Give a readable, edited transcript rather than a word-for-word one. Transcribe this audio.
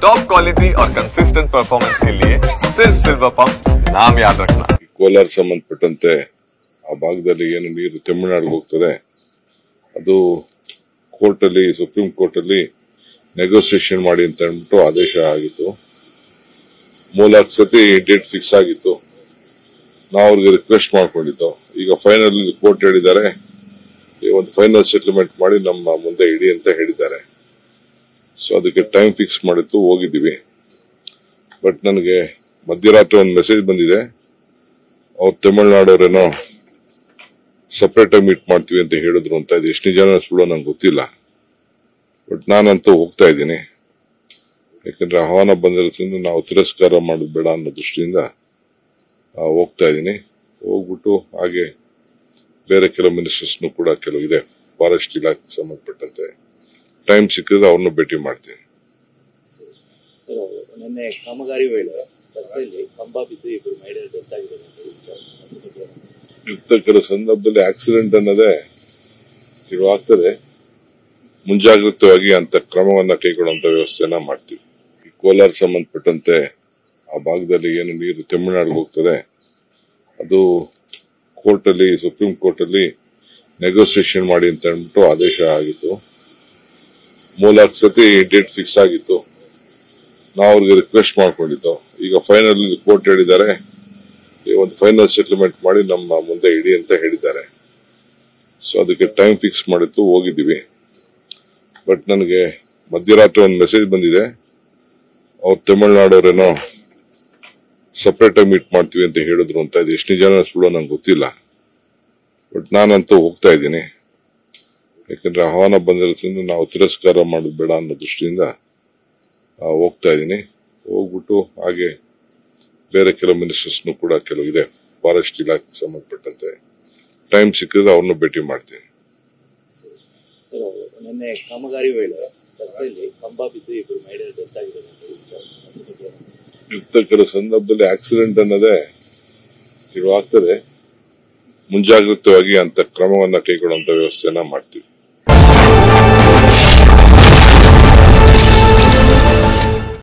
Top quality और consistent performance के लिए सिर्फ सिल्वर पंप नाम याद रखना। ಕೋಲಾರ ಸಂಬಂಧಪಟ್ಟಂತೆ ಆ ಭಾಗದಲ್ಲಿ ಏನು ನೀರು ತಮಿಳುನಾಡಿಗೆ ಹೋಗ್ತದೆ ಅದು ಕೋರ್ಟಲ್ಲಿ ಸುಪ್ರೀಂ ಕೋರ್ಟ್ ಅಲ್ಲಿ ನೆಗೋಸಿಯೇಷನ್ ಮಾಡಿ ಅಂತ ಹೇಳ್ಬಿಟ್ಟು ಆದೇಶ ಆಗಿತ್ತು. 3 ಸತಿ ಡೇಟ್ ಫಿಕ್ಸ್ ಆಗಿತ್ತು. ನಾವು ಅವ್ರಿಗೆ ರಿಕ್ವೆಸ್ಟ್ ಮಾಡ್ಕೊಂಡಿದ್ದು. ಈಗ ಫೈನಲ್ ಕೋರ್ಟ್ ಹೇಳಿದ್ದಾರೆ ಒಂದು ಫೈನಲ್ ಸೆಟಲ್ಮೆಂಟ್ ಮಾಡಿ ನಮ್ಮ ಮುಂದೆ ಇಡಿ ಅಂತ ಹೇಳಿದ್ದಾರೆ. ಸೊ ಅದಕ್ಕೆ ಟೈಮ್ ಫಿಕ್ಸ್ ಮಾಡಿತ್ತು, ಹೋಗಿದ್ದೀವಿ. ಬಟ್ ನನಗೆ ಮಧ್ಯರಾತ್ರಿ ಒಂದು ಮೆಸೇಜ್ ಬಂದಿದೆ, ಅವ್ರು ತಮಿಳುನಾಡವ್ರೇನೋ ಸಪರೇಟ್ ಆಗಿ ಮೀಟ್ ಮಾಡ್ತೀವಿ ಅಂತ ಹೇಳಿದ್ರು ಅಂತ. ಇದು ಎಷ್ಟು ಜನ ಸುಳ್ಳು ನಂಗೆ ಗೊತ್ತಿಲ್ಲ. ಬಟ್ ನಾನಂತೂ ಹೋಗ್ತಾ ಇದ್ದೀನಿ. ಯಾಕಂದ್ರೆ ಆಹ್ವಾನ ಬಂದಿರೋದ್ರಿಂದ ನಾವು ತಿರಸ್ಕಾರ ಮಾಡೋದು ಬೇಡ ಅನ್ನೋ ದೃಷ್ಟಿಯಿಂದ ಹೋಗ್ತಾ ಇದ್ದೀನಿ. ಹೋಗ್ಬಿಟ್ಟು ಹಾಗೆ ಬೇರೆ ಕೆಲವು ಮಿನಿಸ್ಟರ್ಸ್ನು ಕೂಡ ಕೆಲವು ಇದೆ ಫಾರೆಸ್ಟ್ ಇಲಾಖೆಗೆ ಸಂಬಂಧಪಟ್ಟಂತೆ ಟೈಮ್ ಸಿಕ್ಕಿದ್ರೆ ಅವ್ರನ್ನು ಭೇಟಿ ಮಾಡ್ತೀನಿ. ನಿನ್ನೆ ಕಾಮಗಾರಿ ವೇಳೆ ರಸ್ತೆಯಲ್ಲಿ ಕಂಬ ಬಿದ್ದು ಇಬ್ಬರು ಮಹಿಳೆಯರು ಡೆತ್ ಆಗಿದ್ದಾರೆ. ಕೆಲವು ಸಂದರ್ಭದಲ್ಲಿ ಆಕ್ಸಿಡೆಂಟ್ ಅನ್ನೋದೇ ಇರುವಾಗ್ತದೆ. ಮುಂಜಾಗ್ರತವಾಗಿ ಅಂತ ಕ್ರಮವನ್ನ ಕೈಗೊಳ್ಳುವಂತ ವ್ಯವಸ್ಥೆಯನ್ನ ಮಾಡ್ತೀವಿ. ಕೋಲಾರ ಸಂಬಂಧಪಟ್ಟಂತೆ ಆ ಭಾಗದಲ್ಲಿ ಏನು ನೀರು ತಮಿಳುನಾಡಿಗೆ ಹೋಗ್ತದೆ ಅದು ಕೋರ್ಟಲ್ಲಿ ಸುಪ್ರೀಂ ಕೋರ್ಟ್ ಅಲ್ಲಿ ನೆಗೋಸಿಯೇಷನ್ ಮಾಡಿ ಅಂತ ಹೇಳ್ಬಿಟ್ಟು ಆದೇಶ ಆಗಿತ್ತು. 3 ಸತಿ ಡೇಟ್ ಫಿಕ್ಸ್ ಆಗಿತ್ತು. ನಾವು ಅವ್ರಿಗೆ ರಿಕ್ವೆಸ್ಟ್ ಮಾಡ್ಕೊಂಡಿದ್ದು. ಈಗ ಫೈನಲ್ ಕೋರ್ಟ್ ಹೇಳಿದ್ದಾರೆ ಒಂದು ಫೈನಲ್ ಸೆಟಲ್ಮೆಂಟ್ ಮಾಡಿ ನಮ್ಮ ಮುಂದೆ ಇಡಿ ಅಂತ ಹೇಳಿದ್ದಾರೆ. ಸೊ ಅದಕ್ಕೆ ಟೈಮ್ ಫಿಕ್ಸ್ ಮಾಡಿತ್ತು, ಹೋಗಿದ್ದೀವಿ. ಬಟ್ ನನಗೆ ಮಧ್ಯರಾತ್ರಿ ಒಂದು ಮೆಸೇಜ್ ಬಂದಿದೆ, ಅವ್ರು ತಮಿಳುನಾಡವ್ರೇನೋ ಸಪರೇಟ್ ಆಗಿ ಮೀಟ್ ಮಾಡ್ತೀವಿ ಅಂತ ಹೇಳಿದ್ರು ಅಂತ. ಇದು ಎಷ್ಟು ಜನ ಸುಳ್ಳು ನಂಗೆ ಗೊತ್ತಿಲ್ಲ. ಬಟ್ ನಾನಂತೂ ಹೋಗ್ತಾ ಇದ್ದೀನಿ. ಯಾಕಂದ್ರೆ ಆಹ್ವಾನ ಬಂದಿರೋದ್ರಿಂದ ನಾವು ತಿರಸ್ಕಾರ ಮಾಡೋದು ಬೇಡ ಅನ್ನೋ ದೃಷ್ಟಿಯಿಂದ ಹೋಗ್ತಾ ಇದ್ದೀನಿ. ಹೋಗ್ಬಿಟ್ಟು ಹಾಗೆ ಬೇರೆ ಕೆಲವು ಮಿನಿಸ್ಟರ್ಸ್ನು ಕೂಡ ಕೆಲವು ಇದೆ ಫಾರೆಸ್ಟ್ ಇಲಾಖೆಗೆ ಸಂಬಂಧಪಟ್ಟಂತೆ ಟೈಮ್ ಸಿಕ್ಕಿದ್ರೆ ಅವ್ರನ್ನು ಭೇಟಿ ಮಾಡ್ತೀನಿ. ನಿನ್ನೆ ಕಾಮಗಾರಿ ವೇಳೆ ರಸ್ತೆಯಲ್ಲಿ ಕಂಬ ಬಿದ್ದು ಇಬ್ಬರು ಮಹಿಳೆಯರು ಡೆತ್ ಆಗಿದ್ದಾರೆ. ಕೆಲವು ಸಂದರ್ಭದಲ್ಲಿ ಆಕ್ಸಿಡೆಂಟ್ ಅನ್ನೋದೇ ಇರುವಾಗ್ತದೆ. ಮುಂಜಾಗ್ರತವಾಗಿ ಅಂತ ಕ್ರಮವನ್ನ ಕೈಗೊಳ್ಳುವಂತ ವ್ಯವಸ್ಥೆಯನ್ನ ಮಾಡ್ತೀವಿ.